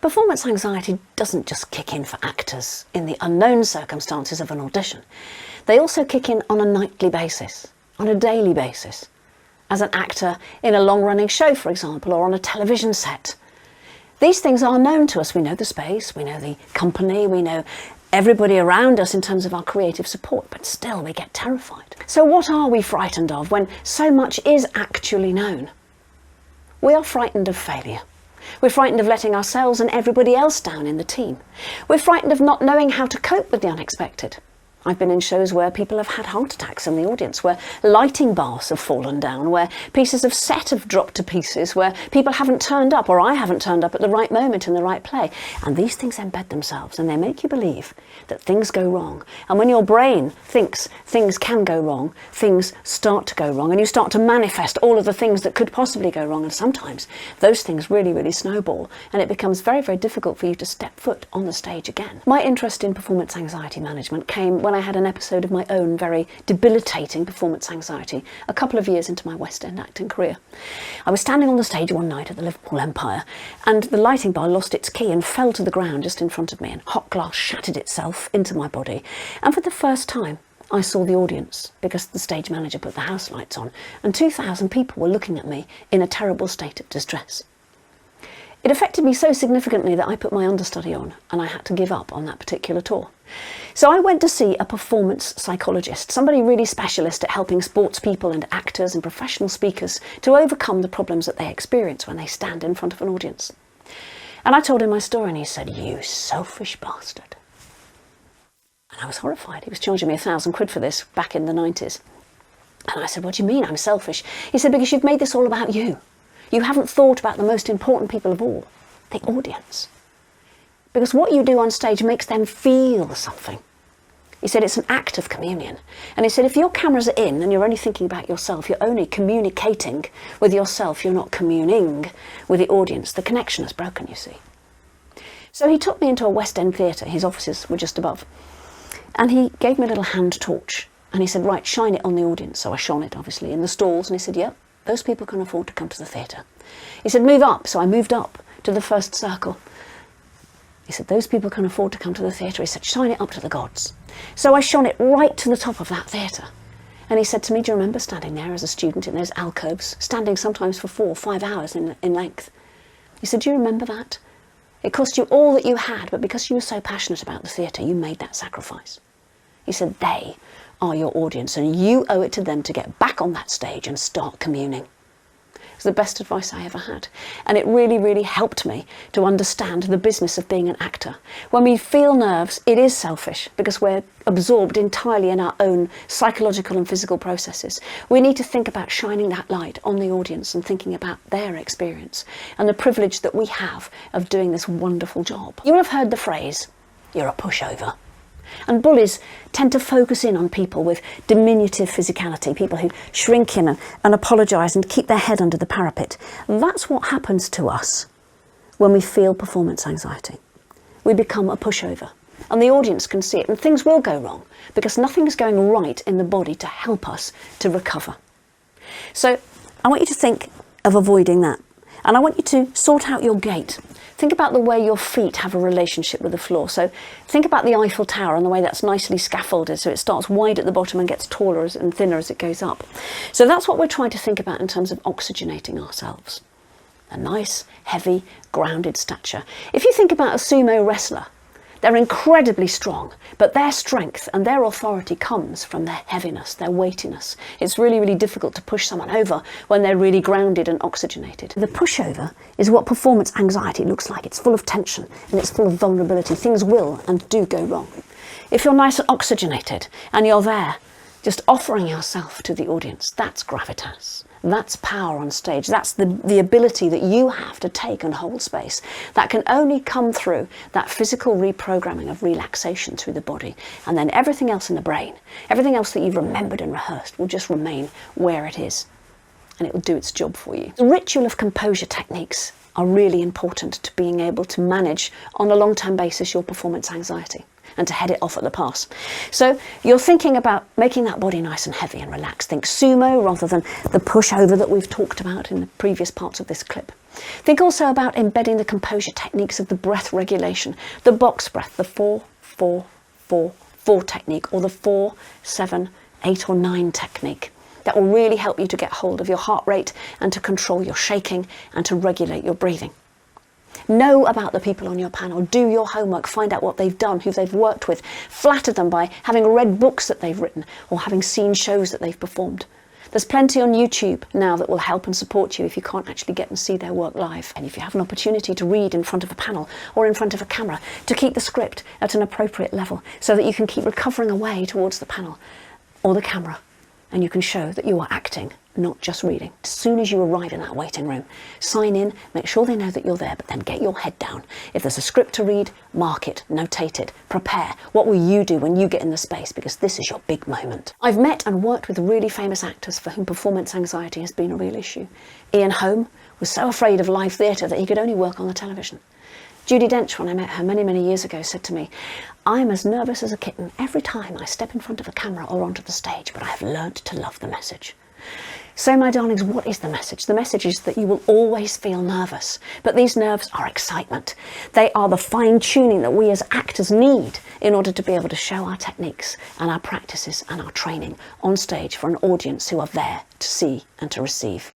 Performance anxiety doesn't just kick in for actors in the unknown circumstances of an audition. They also kick in on a nightly basis, on a daily basis, as an actor in a long-running show, for example, or on a television set. These things are known to us. We know the space, we know the company, we know everybody around us in terms of our creative support, but still we get terrified. So what are we frightened of when so much is actually known? We are frightened of failure. We're frightened of letting ourselves and everybody else down in the team. We're frightened of not knowing how to cope with the unexpected. I've been in shows where people have had heart attacks in the audience, where lighting bars have fallen down, where pieces of set have dropped to pieces, where people haven't turned up, or I haven't turned up at the right moment in the right play. And these things embed themselves and they make you believe that things go wrong. And when your brain thinks things can go wrong, things start to go wrong, and you start to manifest all of the things that could possibly go wrong. And sometimes those things really, really snowball, and it becomes very, very difficult for you to step foot on the stage again. My interest in performance anxiety management came when I had an episode of my own very debilitating performance anxiety a couple of years into my West End acting career. I was standing on the stage one night at the Liverpool Empire, and the lighting bar lost its key and fell to the ground just in front of me, and hot glass shattered itself into my body. And for the first time I saw the audience, because the stage manager put the house lights on, and 2,000 people were looking at me in a terrible state of distress. It affected me so significantly that I put my understudy on and I had to give up on that particular tour. So I went to see a performance psychologist, somebody really specialist at helping sports people and actors and professional speakers to overcome the problems that they experience when they stand in front of an audience. And I told him my story and he said, "You selfish bastard." And I was horrified. He was charging me £1,000 for this back in the 90s. And I said, "What do you mean I'm selfish?" He said, "Because you've made this all about you. You haven't thought about the most important people of all, the audience. Because what you do on stage makes them feel something." He said it's an act of communion. And he said if your cameras are in and you're only thinking about yourself, you're only communicating with yourself, you're not communing with the audience. The connection is broken, you see. So he took me into a West End theatre. His offices were just above. And he gave me a little hand torch. And he said, "Right, shine it on the audience." So I shone it, obviously, in the stalls. And he said, "Yep. Those people can afford to come to the theatre." He said, "Move up." So I moved up to the first circle. He said, "Those people can afford to come to the theatre." He said, "Shine it up to the gods." So I shone it right to the top of that theatre. And he said to me, "Do you remember standing there as a student in those alcoves, standing sometimes for 4 or 5 hours in length?" He said, "Do you remember that? It cost you all that you had, but because you were so passionate about the theatre, you made that sacrifice." He said, "They are your audience and you owe it to them to get back on that stage and start communing." It was the best advice I ever had. And it really, really helped me to understand the business of being an actor. When we feel nerves, it is selfish because we're absorbed entirely in our own psychological and physical processes. We need to think about shining that light on the audience and thinking about their experience and the privilege that we have of doing this wonderful job. You will have heard the phrase, "You're a pushover." And bullies tend to focus in on people with diminutive physicality, people who shrink in and apologise and keep their head under the parapet. That's what happens to us when we feel performance anxiety. We become a pushover, and the audience can see it, and things will go wrong because nothing is going right in the body to help us to recover. So I want you to think of avoiding that, and I want you to sort out your gait. Think about the way your feet have a relationship with the floor. So think about the Eiffel Tower and the way that's nicely scaffolded, so it starts wide at the bottom and gets taller and thinner as it goes up. So that's what we're trying to think about in terms of oxygenating ourselves. A nice, heavy, grounded stature. If you think about a sumo wrestler, they're incredibly strong, but their strength and their authority comes from their heaviness, their weightiness. It's really, really difficult to push someone over when they're really grounded and oxygenated. The pushover is what performance anxiety looks like. It's full of tension and it's full of vulnerability. Things will and do go wrong. If you're nice and oxygenated and you're there, just offering yourself to the audience, that's gravitas. That's power on stage. That's the ability that you have to take and hold space. That can only come through that physical reprogramming of relaxation through the body. And then everything else in the brain, everything else that you've remembered and rehearsed will just remain where it is. And it will do its job for you. The ritual of composure techniques are really important to being able to manage on a long-term basis your performance anxiety and to head it off at the pass. So you're thinking about making that body nice and heavy and relaxed. Think sumo rather than the pushover that we've talked about in the previous parts of this clip. Think also about embedding the composure techniques of the breath regulation, the box breath, the 4-4-4-4 technique, or the 4-7-8 or 9 technique. That will really help you to get hold of your heart rate and to control your shaking and to regulate your breathing. Know about the people on your panel, do your homework, find out what they've done, who they've worked with, flatter them by having read books that they've written or having seen shows that they've performed. There's plenty on YouTube now that will help and support you if you can't actually get and see their work live. And if you have an opportunity to read in front of a panel or in front of a camera, to keep the script at an appropriate level so that you can keep recovering away towards the panel or the camera and you can show that you are acting, not just reading. As soon as you arrive in that waiting room, sign in, make sure they know that you're there, but then get your head down. If there's a script to read, mark it, notate it, prepare. What will you do when you get in the space? Because this is your big moment. I've met and worked with really famous actors for whom performance anxiety has been a real issue. Ian Holm was so afraid of live theatre that he could only work on the television. Judi Dench, when I met her many, many years ago, said to me, "I'm as nervous as a kitten every time I step in front of a camera or onto the stage, but I have learnt to love the message." So, my darlings, what is the message? The message is that you will always feel nervous, but these nerves are excitement. They are the fine-tuning that we as actors need in order to be able to show our techniques and our practices and our training on stage for an audience who are there to see and to receive.